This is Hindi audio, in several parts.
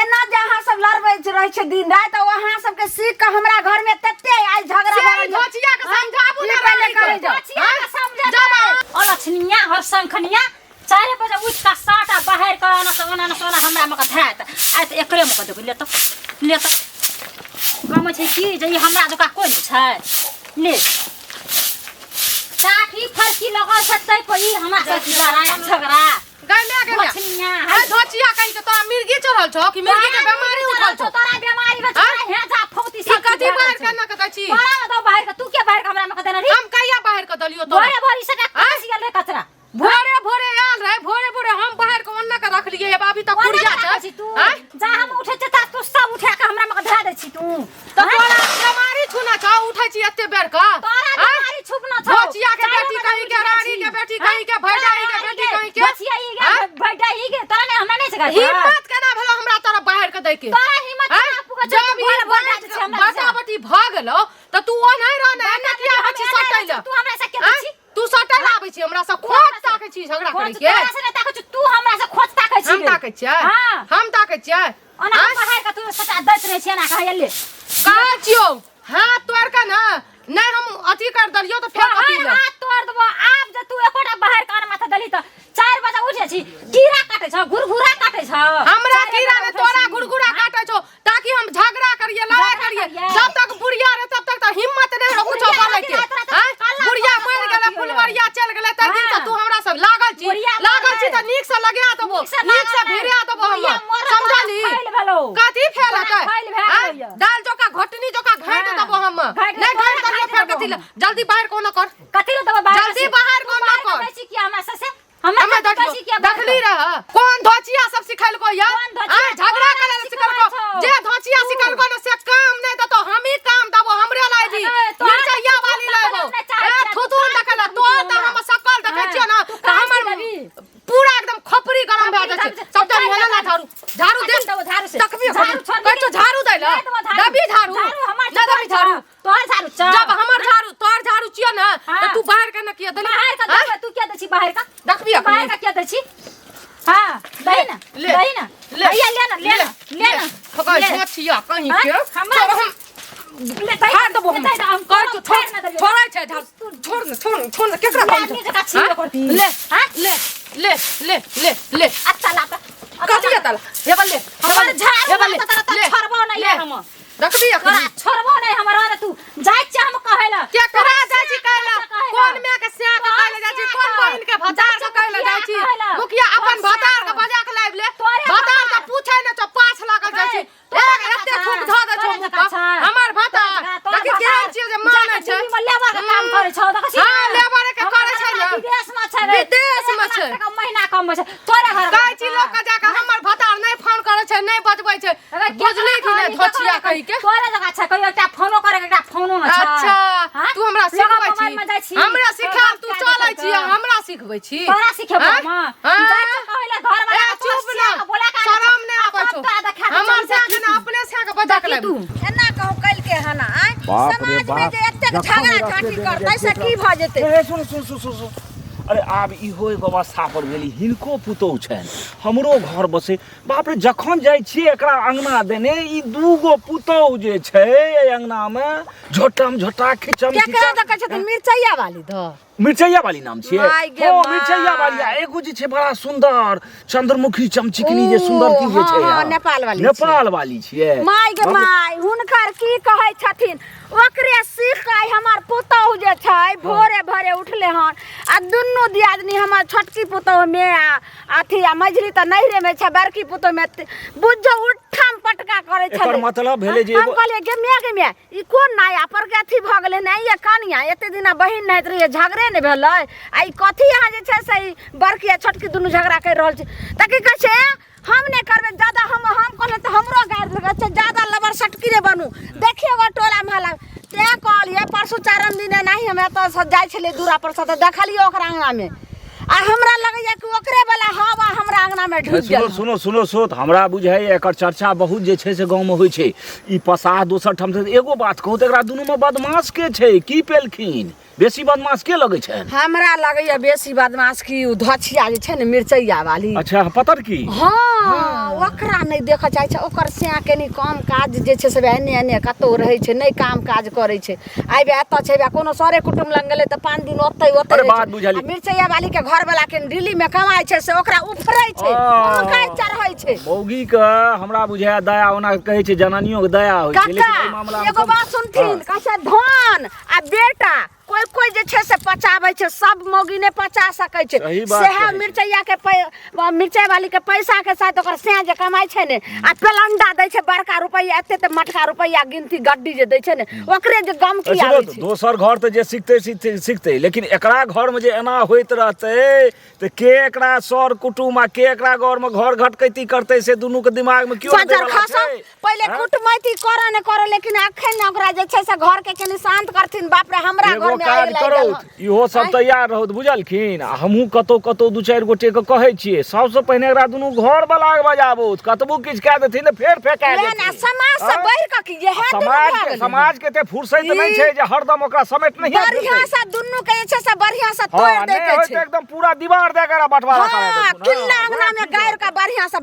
एना जहां सब लड़बै रहे छै दिन रात वहां सब के सीख के हमरा घर में तत्ते आई झगड़ा से धोचिया के समझाबू ना पहले करे धोचिया के समझा और लछनिया और शंखनिया 4 बजे उठ का साटा बाहर करना सगना सोना हमरा में धात आइ त एकरे में देखो ले तो काम छै की जे हमरा दुका कोई नहीं छै ले काठी फरकी लगा सकतै कोई हमरा से लड़ाई झगड़ा गैले लछनिया है धोचिया कहि के तोरा मिर्गी चढ़ल छौ कि मिर्गी के बीमारी उठल छौ तोरा बीमारी में हे जा फौती ई कथि बाहर करना के छी तोरा में तो बाहर के तू के बाहर के हमरा में देना रे हम कहिया बाहर के दलियो तो भोरे भोरे से कसिया ले कचरा भोरे भोरे आल रहे भोरे हम बाहर के ओन्ना के रख लिए अभी तक कुड़िया छै तू जा हम उठे छ तू सब उठा के हमरा में धरा दे छी तू तो तोरा बीमारी छुना छ उठै छी एते बेर का तोरा बीमारी छुपना छ धोचिया के बेटी कहि के रानी के बेटी कहि के भैडाई के बेटी कहि के धोचिया ई गे भैडाई गे तोरा ने हमरा नहीं सका हिम्मत केना भेलो हमरा तोरा बाहर के दै के तोरा हिम्मत केना पुगा जब भोर बोला छै हमरा बाटाबटी भ गेलो त तू ओ नहीं रहने एना किया हची सटैला तू हमरा से के छी तू सटैला आबै छी हमरा से खोज ताकै छी झगड़ा करै के तोरा से ताकै छी तू हमरा से खोज ताकै छी हम ताकै छियै हम ताकै छियै ओना बाहर का तू सटा दैत रहे छी ना कहै ले कहा छियो हाथ तोड़ के ना नहीं हम अथी कर दलियो तो फेर अथी ले हाथ तोड़ देबो आब जे तू एकोटा बाहर कान माथा दली त 4 बजे उठे छी कीड़ा काटे छ गुरगुरा काटे छ हमरा कीड़ा ने तोरा गुरगुरा काटे छो ताकि हम झगड़ा करिए लड़ाई करिए जब तक बुढ़िया रे तब तक तो हिम्मत नहीं रखू छो बोले के बुढ़िया मर गेले फुलवरिया चल गेले त दिन से तू हमरा सब लागल छी त नीक से लगा देबो नीक से भिड़िया देबो हम समझली कथि फेल हतै दाल जोका घोटनी जोका घाट देबो हम नहीं घाट देबो फेर कथि जल्दी बाहर कोनो कर कथि देबो बाहर जल्दी बाहर कोनो कर कैसी किया हमरा से हमरा कैसी किया देखली रह कौन धोचिया सब सिखल को या झगड़ा करे सिखल को जे धोचिया सिखल को न से काम नहीं दतो हम ही काम दबो हमरे लाई दी मिर्चैया वाली लेबो ए थुथुन देखला तो हम सकल देखे छियो ना त हमर पूरा एकदम खोपड़ी गरम भ जाय छै सबटा हेला ना झाड़ू दे तकबी कछु झाड़ू दैला दबी झाड़ू ना दबी झाड़ू तोर झाड़ू जब हमर झाड़ू तोर झाड़ू छियो ना त तू बाहर के न किया दली बाहर का देबे तू क्या दछि बाहर का देखबी बाहर का क्या दछि हां दही ना भैया ले ना फका छोचिया कहीं के हम ले हां दबो हम कर तो छोड़ै छै छोड़ केकरा काम ले ले अच्छा लाता कथि तल ये बल्ले हमर झाड़ ले छोड़बो नहीं हम देखबी तोरा छोड़बो नहीं हमरा रे तू जाय छ हम कहैला के करा जाय छी कहला कोन में के स्या के कहले जाय छी कोन बहिन के भतार के कहले जाय छी मुखिया अपन भतार के बजा के लाइब ले भतार के पूछै न तो पाछ लागल जाय छी एक एते थूक ध दे छो हमर भतार देखि केहन चीज जे मानै छै लेबर के काम करे छ देखि हां लेबर के करे छै ने विदेश में छै विदेश में छै महीना कम छै तोरा घर कहै छी लोग के जाके हमर भतार नहीं फोन करे छै नहीं बजबै छै बुझली कि नहीं धोचिया कहि के तोरा जगह छै कहियो एकटा फोनो करे एकटा फोनो न छै अच्छा तू हमरा सिखबै छी हमरा सिखा तू चलै छी हमरा सिखबै छी तोरा सिखेबो मां जाय छ कहले घर वाला चुप ना बोला का शरम नहीं आबै छौ हमर से के अपने से के बजा के तू एना कहू कल के हना समाज में जे एते झगड़ा झाटी करतै से की भ जेतै सुन अरे आब इहो एगो अवस्था पर गेली हिनको पुतौह छनि हमरो घर बसे बाप रे जखन जाइ छियै एकरा अंगना देने ई दूगो पुतौह जे छै एहि अंगना में झोटम झोटा खिचम केकरा देखै छथिन मिर्चैया वाली द मिर्चैया वाली नाम छियै ओ मिर्चैया वाली एगो जे छै बड़ा सुंदर चंद्रमुखी चमचिकनी जे सुंदर की जे छै नेपाल वाली छियै माय गे माय हुनकर की कहै छथिन ओकरे सीख के हमर पुतौह जे छै भोरे भोरे उठले हन आ दुन्नू दियादनी हमर छोटकी पुतौह में अथी आ मझली त नहिरे में छै बड़की पुतौह में बुझो उठम पटका करे छै एकर मतलब भेले जे हम कहले गे मे ई कोन नया पर के अथी भ गेले नहीं ये कनिया एते दिना बहिन नहीं रहिए झगड़े ने भेलै आ ई कथी यहाँ जे छै से बड़की आ छोटकी दुनू झगड़ा कर रहल छै त की कहै छै हम नहीं करबे ज्यादा हम कहले त हमरो गाड़ लगे छै ज्यादा लबर सटकी रे बनू देखिएगा टोला महला ते कहलिए परसू चारम दिन नहीं हम एत से जाय छले दूरा पर से देखलिए ओकरा अंगना में आ हमरा लगैया कि ओकरे वाला हवा हमरा अंगना में ढुक गेल सुनो हमरा बुझाय एकर चर्चा बहुत जे छै से गांव में होय छै ई पसा दोसर ठम से एगो बात कहू त एकरा दुनू में बदमाश के छै की पेलखिन बेसी बदमाश के लगै छनि? हमरा लगैया बेसी बदमाश की उ धछिया जे छै ने मिरचैया वाली। अच्छा पतर की? हाँ ओकरा नहीं देख चाहे छै। ओकर से कनी काम काज जे छै से एने एने कतौ रहै छै, नहीं काम काज करै छै। आइबे एतऽ छै कोनो सरे कुटुम लग गेलै त 5 दिन ओतै अरे बात बुझली। मिरचैया वाली के घर वाला के दिल्ली में कमाई छै से ओकरा उफरै छै, काज चढ़ै छै। मौगी के हमरा बुझाय दया ओना कहै छै जनानियों के दया होइ छै, लेकिन एहि मामला में एगो बात सुनथिन कहै छै धन आ बेटा कोई कोई जे छै से पचाबै छै, सब मौगी ने पचा सकै छै। सेहा मिरचैया के मिरचाई वाली के पैसा के साथ ओकर से जे कमाई छै ने आ पेलंडा दै छै बड़का रुपैया, एते ते मटका रुपैया गिनती गड्डी जे दै छै ने ओकरे जे गम की आबै छै। दोसर घर त जे सिखते लेकिन एकरा घर में जे एना होइत रहतै त के एकरा सर कुटुम आ के एकरा घर में घर घटकैती करतै से दुनू के दिमाग में क्यों सजर खसो। पहिले कुटमैती करे न करे लेकिन अखन ओकरा जे छै से घर के कनी शांत करथिन। बाप रे हमरा घर में आइ करौत इहो सब तैयार रहत बुझलखिन। हमहू कतौ कतौ दू चारि गोटे के कहै छियै सबसे पहिने एकरा दुनू घर वाला के बजाबोत, कतबो किछ कह देथिन फेर फेंका देथिन। समाज से बढ़ के की ये समाज के ते फुर्सत नहीं छै जे हरदम ओकरा समेट नहीं है। बढ़िया से दुनू के जे छै से बढ़िया से तोड़ दे के छै, एकदम पूरा दीवार दे के बंटवारा करा दे। हां किल्ला अंगना में गायर का बढ़िया से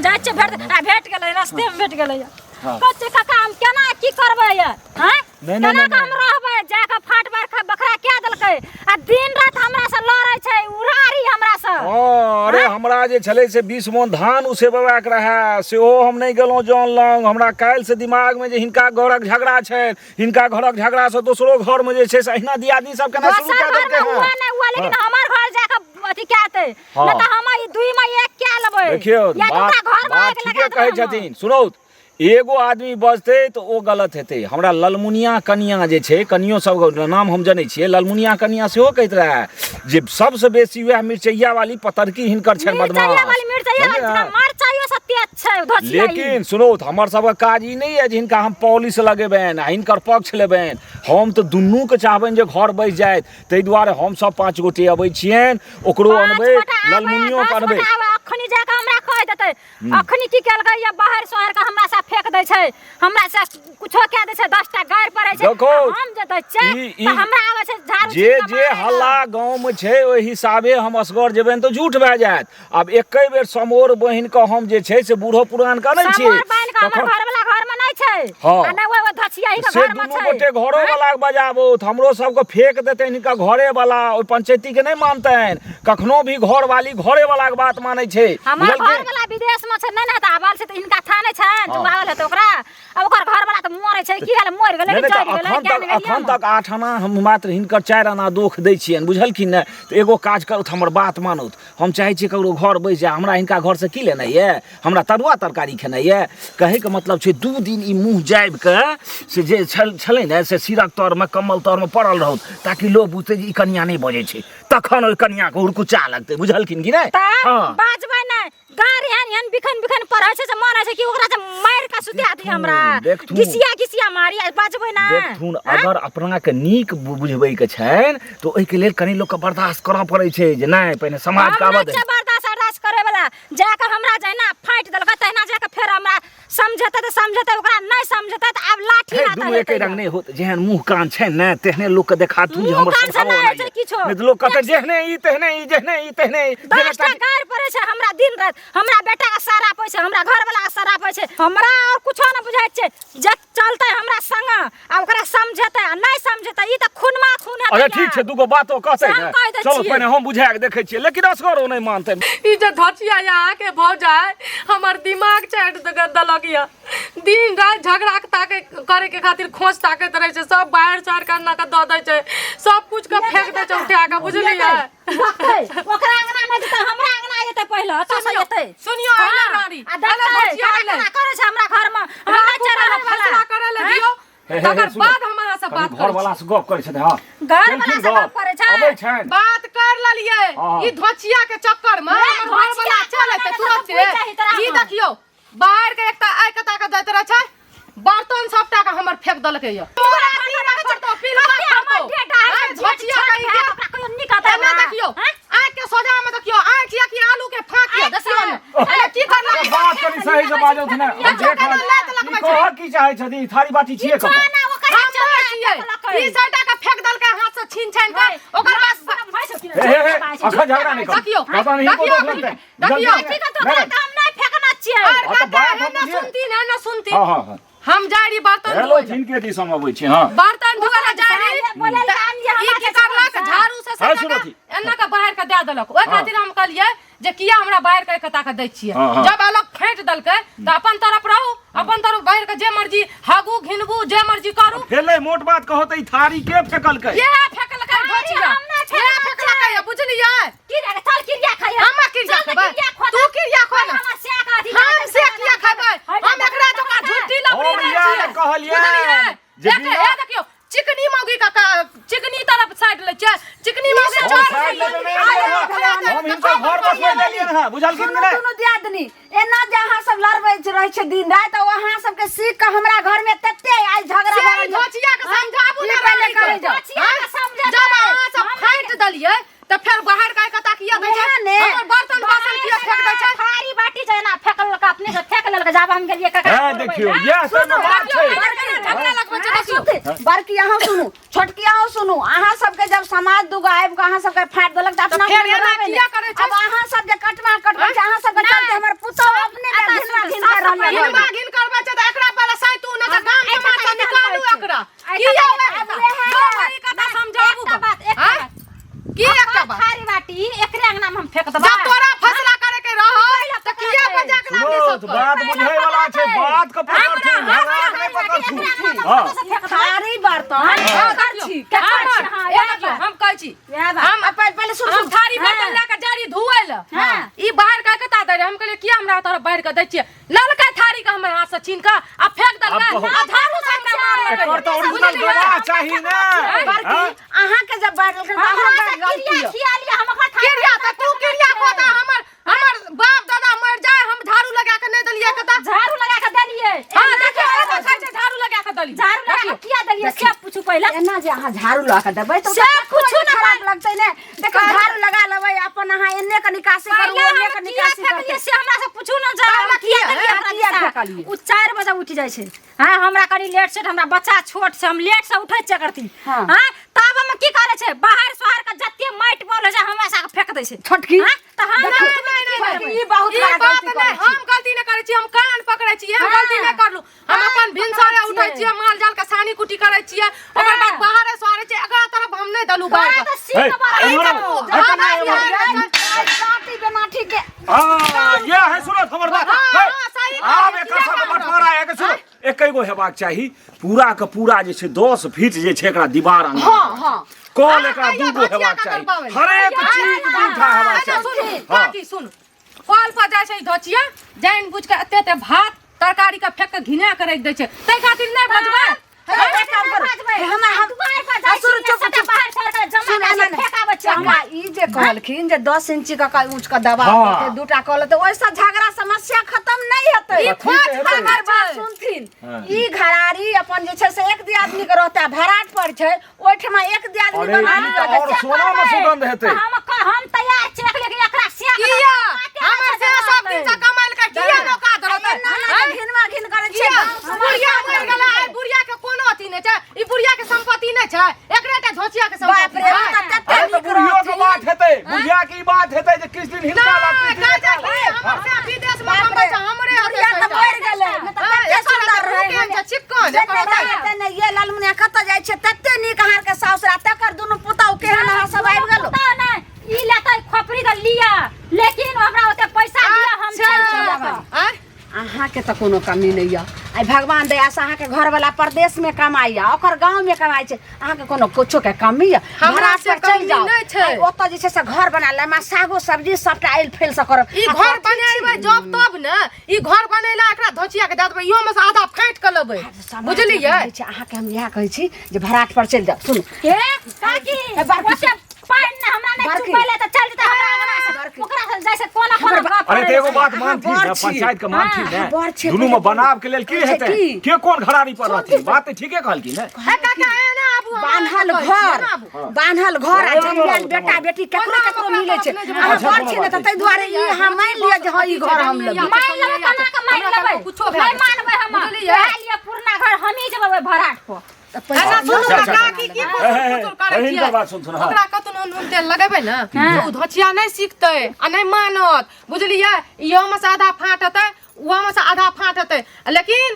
जाय छै भेट गेलै रास्ते में भेट गेलै। कच्चे काका हम केना की करबै ये? हैं केना हम रहबै? जाके फाट बार बखरा के देलकै आ दिन रात हमरा से लड़ै छै, उरारी हमरा से। अरे हमरा जे छलै से 20 मन धान उसेबवा के रहा सेहो हम नहीं गेलौं जौन लंग। हमरा काल्हि से दिमाग में जे हिनका घरक झगड़ा छै, हिनका घरक झगड़ा से दोसरो घर में जे छै से अहिना दियादनी सब केना शुरू कर देलकै हैं। लेकिन हमर घर जाके अथी कहते न त हम ई दुई में एक के लेबै। देखियो बात ठीके कहै छथिन। सुनौ एगो आदमी बजते तो ओ गलत हेते। हमरा ललमुनिया कनिया जे छै, कनियो सब नाम हम जानै छियै, ललमुनिया कनिया सेहो कहैत रहे जे सबसे बेसी वह मिर्चैया वाली पतरकी हिनकर छै बदमाश। लेकिन सुनो हमर सब काज ई नहीं है जे हिनका हम पॉलिश लगेबेन आ हिनकर पक्ष लेबेन। हम तो दुनू के चाहबेन जे घर बैस जाए, तै दुआरे हम सब 5 गोटे अबै छियन, ओकरो अनबै ललमुनियो के अनबै। अखनी जाके हमरा कह देतै अखनी की केलकै या बाहर शहर का हमरा से फेंक दै छै, हमरा से कुछो कह दै छै, 10 टा गायर पड़ै छै। हम जतै छै त हमरा आबै छै झाड़ू जे हल्ला गांव में छै ओहि हिसाबे हम असगर जेबेन तो झूठ भए जायत। अब एकै बेर समोर बहिन के हम जे छै से बूढ़ो पुरान का नहीं छै, हमर घर वाला घर में नहीं छै आ नै वो धछिया ही के घर में छै। दुनू गोटे घरो वाला के बजाबोत, हमरो सब के फेंक देतै हिनका घरे वाला। ओइ पंचायती के नहीं मानतैन, कखनो भी घर वाली घरे वाला के बात मानै छै। हमर घर वाला विदेश में छै, नै न त आबल छै त हिनका था नै छै जुआवल है त ओकरा अब ओकर घर वाला त मरै छै। की हाल मोर गेलै कि चढ़ गेलै? अखन तक 8 आना हम मात्र हिनकर 4 आना दोख दै छियन बुझलखिन ने। त एगो काज करत हमर बात मानत, हम चाहे छी ककरो घर बैस जाए, हमरा हिनका घर से की लेनाइ ये? हमरा तरुआ तरकारी खेनाइ ये? कहे के मतलब छै 2 दिन ई मुंह जाइब के से जे छलै ने से सिरक तर में कमल तर में पड़ल रहत, ताकि लोग बुझते जे ई कन्या नहीं बजे छै, तखन ओइ कन्या के हुरकुचा लगतै बुझलखिन कि नहीं? हां बाजबै नै गार हन बिखन बिखन पड़ै छै से मानै छै कि ओकरा से मार के सुतिया दी हमरा घिसिया मारी बाजबै ना। देखथुन अगर अपना के नीक बुझबै के छैन तो ओइ के लेल कनी लोग के बर्दाश्त करऽ पड़ै छै जे नहीं पहिने समाज का आबद है। बर्दाश्त करे वाला जाके हमरा जैना फाइट देलक तहिना जाके फेर हमरा समझते त समझते ओकरा नहीं समझते त अब लाठी आता है। एके रंग नहीं होत, जेहन मुंह कान छै ने तेहने लोग के देखाथु जे हमर स्वभाव नहीं किछो। नहीं लोग कहते जेहने ई तेहने ई जेहने ई तेहने 10 टा गायर पड़े छै हमरा दिन रात। हमरा बेटा का सारा पैसे, हमरा घर वाला का सारा पैसे, हमरा और कुछो न बुझाइ छै। जे चलते हमरा संग आ ओकरा समझते आ नहीं समझते ई त खूनमा खून है। अरे ठीक छै दुगो बातो कहतै ने, चलो पहिने हम बुझा के देखै छियै, लेकिन असगरो नहीं मानतै। ई जे धछिया यहाँ के भौ जाए हमर दिमाग चाट देलक या। दिन रात झगड़ा ताके करे के खातिर खोज ताकत रहे छै, सब बाहर चार करना के द दै छै, सब कुछ के फेंक दे छै उठा के बुझलियै। ओकरा अंगना में जेतै हमरा अंगना जेतै पहिले त से जेतै। सुनियो आइला नारी आ धछिया करे छै हमरा घर में, हमरा चरा फैसला करे ले दियो तकर बाद हमरा से बात घर वाला से गप करे छै। हां घर वाला से गप करे छै, अबै छै बात कर लेलिए। ई धछिया के चक्कर में घर वाला चले त तुरंत ई देखियो बाहर के एकटा आइ कता के दैत रहे छै, बर्तन सबटा के हमर फेंक देलकै या। तोरा की लगत तो फिर हमर डेटा है धछिया के कोई निकाता ना देखियो आइ के सोजा में देखियो आइ किया कि आलू के फाकिया देखियो ने अरे की करला बात करी सही से बाजौ थे ना। देख कह की चाहे छथि थारी बाटी छिए कब ई साइडा के फेंक देलकै हाथ से छीन छान के ओकर बाद अखन झगड़ा नहीं कर देखियो पता नहीं को देख लेते देखियो ठीक है तो काम नहीं फेंकना चाहिए और तो बात ना हम सुनती ना सुनती हां हां हम जारी बर्तन हेलो धोए जिनके दिशा में आबै छी हां बर्तन धोए जारी बोले काम ये ई की करलक झाड़ू से हाय सब सुनथी एना के बाहर के दे देलक ओइ खातिर हम कहलिए जे किया हमरा बाहर के कता के दै छियै जब अलग फेंट दलकै त अपन तरफ रहू अपन तरफ बाहर के जे मर्जी हागू घिनबू जे मर्जी करू फेले मोट बात कहो त ई थारी के फेकल के ये फेकलकै धोचिया ये फेकलकै बुझलियै की रे चल किरिया खाइए हम किरिया खेबै तू किरिया खा ना हम से का अधिकार हम से किया खेबै हम एकरा जका झूठी लबड़ी हम नहीं यार छियै कहलिए जे ये देखियो चिकनी मौगी का चिकनी तरफ साइड ले छै चिकनी मौगी हम इनका घर बसवे लेलिए ना बुझल कि नहीं दोनों दियादनी एना जहां सब लड़बै रहे छै दिन रात वहां सब के सीख के हमरा घर में तत्ते आई झगड़ा भरल धोचिया के समझाबू ना पहले करे जाओ धोचिया के समझा जब अहाँ सब फाइट दलिए त फिर बाहर का कता किया दै छै हमर बर्तन बासन किया फेंक दै छै थारी बाटी जे ना फेकल का अपने से फेंक लेलक जब हम गेलिए का हां देखियो ये सब बात छै झगड़ा लगबै छै देखियो बड़की अहाँ सुनू छोटकी अहाँ सुनू अहाँ सबके जब समाज दुगो आबि के अहाँ सबके फाट देलक त अपना फेर एना किया करे छै अब अहाँ सब जे कटमा कटबै छै अहाँ सबके चलते हमर पुतौ अपने घिनवा घिन कर रहल है घिनवा घिन करबै छै त एकरा पहले सैतू न त गाम समाज से निकालू एकरा किया होय कथा समझाबू बात एक बात की एकटा बात थारी बाटी एकरे अंगना में हम फेंक देबा जब तोरा फैसला करे के रहो त किया बजा के नाम दे सुनो सब बात बुझै वाला छै बात के पकड़ छै झगड़ा के नहीं पकड़ छै हां थारी बर्तन हम कहै छी हम पहले सुन हम थारी बर्तन लेके जारी धुए ल ई बाहर का कता दे हम कहले किया हमरा तोरा बाहर के दै छियै ललका थारी के हमर हाथ से छीन के आ फेंक देलकै आ झाड़ू से हमरा मार एकर त ओरिजिनल गवाह चाही ना अहाँ के जब बाहर के बाहर गलती खिया लिया हम ओकरा थारी किरिया त तू किरिया को त हमर बाप दादा मर जाए हम झाड़ू लगा के नहीं दलिए कता झाड़ू लगा के देलिए हां देखियो तो कहै छै झाड़ू लगा के दली झाड़ू लगा के किया देलिए से पूछू पहले एना जे अहाँ झाड़ू लगा के देबै त से कुछो ना खराब लगतै ने देखो झाड़ू लगा लेबै अपन अहाँ एन्ने के निकासी करू ओन्ने के निकासी फेकलिए से हमरा से पूछू ना जा किया देलिए किया हमरा फेकलिए? उ 4 बजे उठ जाय छै हां हमरा कनी लेट से हमरा बच्चा छोट से हम लेट से उठै छै करती हाँ। हां तब हम की करे छै बाहर शहर के जत्ते माटि बोल छै हमरा सा फेक दै छै छोटकी त हम ई बहुत ई बड़ा बात गलती नहीं करै छी हम गलती नहीं करे छी हम कान पकड़े छी हम गलती नहीं करलू हम अपन भिनसरे उठै छी माल जाल के सानी कुटी करे छी ओकर बाद बाहर सवारे छी अगला तरफ हम नहीं दलू बाहर लाठी बनाठी के हां ये है सुनो खबर बात आब एकर सब बंटवारा है के सुनो एकै गो हेबाक चाही पूरा के पूरा जे छै 10 फीट जे छै एकरा दीवार अंग हां हां कॉल एकरा दूगो हेबाक चाही हर एक चीज दूठा हेबाक चाही सुन बाकी सुन कॉल पर जाय छै धोचिया जाइन बुझ के एते भात तरकारी के फेंक के घिना के रख दै छै तै खातिर नहीं बजबै ई जे कहलखिन जे 10 इंची का ऊंच का दबा हाँ। दूटा कहल तो वैसा झगड़ा समस्या खत्म नहीं हेतै ई खोज हमर बात सुनथिन ई घरारी अपन जे छै से एक दी आदमी के रहता भराट पर छै ओठमा एक दी आदमी अरे बना ई त और सोना में सुगंध हेतै हम तैयार छी लेकिन एकरा से किया हमर से सब दिन से कमाइल के किया नौका धरत घिनवा घिन करे छै बुढ़िया मर गेला आई बुढ़िया के कोनो अथी नहीं छै ई बुढ़िया के संपत्ति नहीं छै एकरेटा धोचिया के संपत्ति बाप रे, छै अरे तो बुढ़ियो के बात हेतै बुढ़िया की बात हेतै जे किस दिन हिलका लागतै हमर से विदेश में कमाइ छै हमरे बुढ़िया त मर गेलै तते सुंदर रहै चिक्कन तते ये लालमुनिया कत जाय छै तते नीक अहाँ के सासुरा तकर दुनु पुतौ केहन अहाँ सब आबि गेलो ई लेतै खोपड़ी के लिया लेकिन हमरा ओते पैसा दिया हम चल जाबै अहाँ के त कोनो कमी नहीं है आई भगवान दया से अहाँ के घर वाला प्रदेश में कमाइया ओकर गांव में कमाई छै अहाँ के कोनो कुछो के कमी है हमरा से कमी जाओ नहीं छै ओत जे छै से घर बना ले मा सागो सब्जी सबटा आइल फेल से करब ई घर बनेबै जब तब न ई घर बनेला एकरा धोचिया के दे देबै इहो में से आधा फाइट के लेबै बुझलियै अहाँ के हम इएह कहै छी जे भराट पर चल जाओ सुनु हे काकी ओते पाइन न हमरा नहीं चुपैले त चल जते हमरा अंगना से ओकरा से जैसे कोना कोना गप अरे तो एगो बात मानथी ना पंचायत के मानथी ना दुनू में बनाव के लेल की हेतै के कोन घरारी पर रहथि बात ठीके कहलकी ने काका एना आबू बान्हल घर आ जंगल बेटा बेटी केकरो केकरो मिलै छै हम घर छी ने त तै दुआरे ई हम मान लिया जे हई घर हम लेबै मान लेबै तना के मान लेबै कुछो नहीं मानबै हम बुझलियै लिए पुरना घर हमही जेबै भराट पर ना सुन ना काकी की फुसुर करे हिनकर छियै बात सुन सुन ओकरा कतनो नून तेल लगेबै ना ओ धचिया नहीं सीखतै आ नहीं मानत बुझलियै इहो में से आधा फाटतै उहो में से आधा फाटतै लेकिन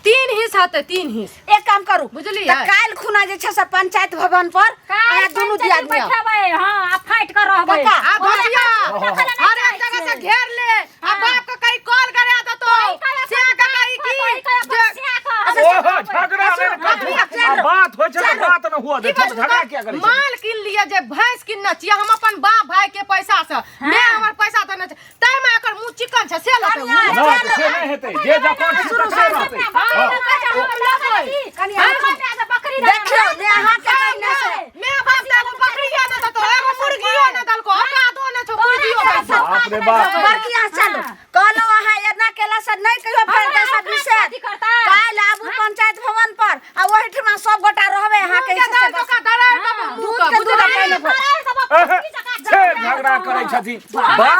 3 हिस्स हतै 3 हिस्स एक काम करू बुझलियै काल खुना जे छै से पंचायत भवन पर आया दुनू दिया दिया बैठबै हां आ फाइट कर रहबै आ धचिया हर एक जगह से घेर ले आ बाप के कई कॉल करे देतो से का कई की ओहो झगड़ा ने बात होय छै त बात न हुआ दे झगड़ा क्या करे माल किन लिया जे भैंस किनना छियै हम अपन बाप भाई के पैसा से मैं हमर पैसा देने छै तै में एकर मुंह चिकन छै से लते ना से नहीं हेतै जे जकां छै तकरे रहतै बकरी देखियो ने अहाँ के नहीं से मैं बाप दादा बकरिया न दतो एगो मुर्गियो न दलको अकादो न छ मुर्गियो बाप रे बाप बरकिया चलो कहलो अहाँ एना केला से नहीं कहियो फेर के सब विषय काल आबू पंचायत भवन पर आ ओहि ठमा सब गोटा रहबे अहाँ के से का डराय का मुंह का बुझ से झगड़ा करे छथि बात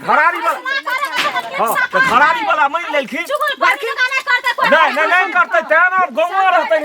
घरारी वाला हां तो घरारी वाला मान लेलखिन बरकी का नहीं करते कोई नहीं करते तेना गाँव रहते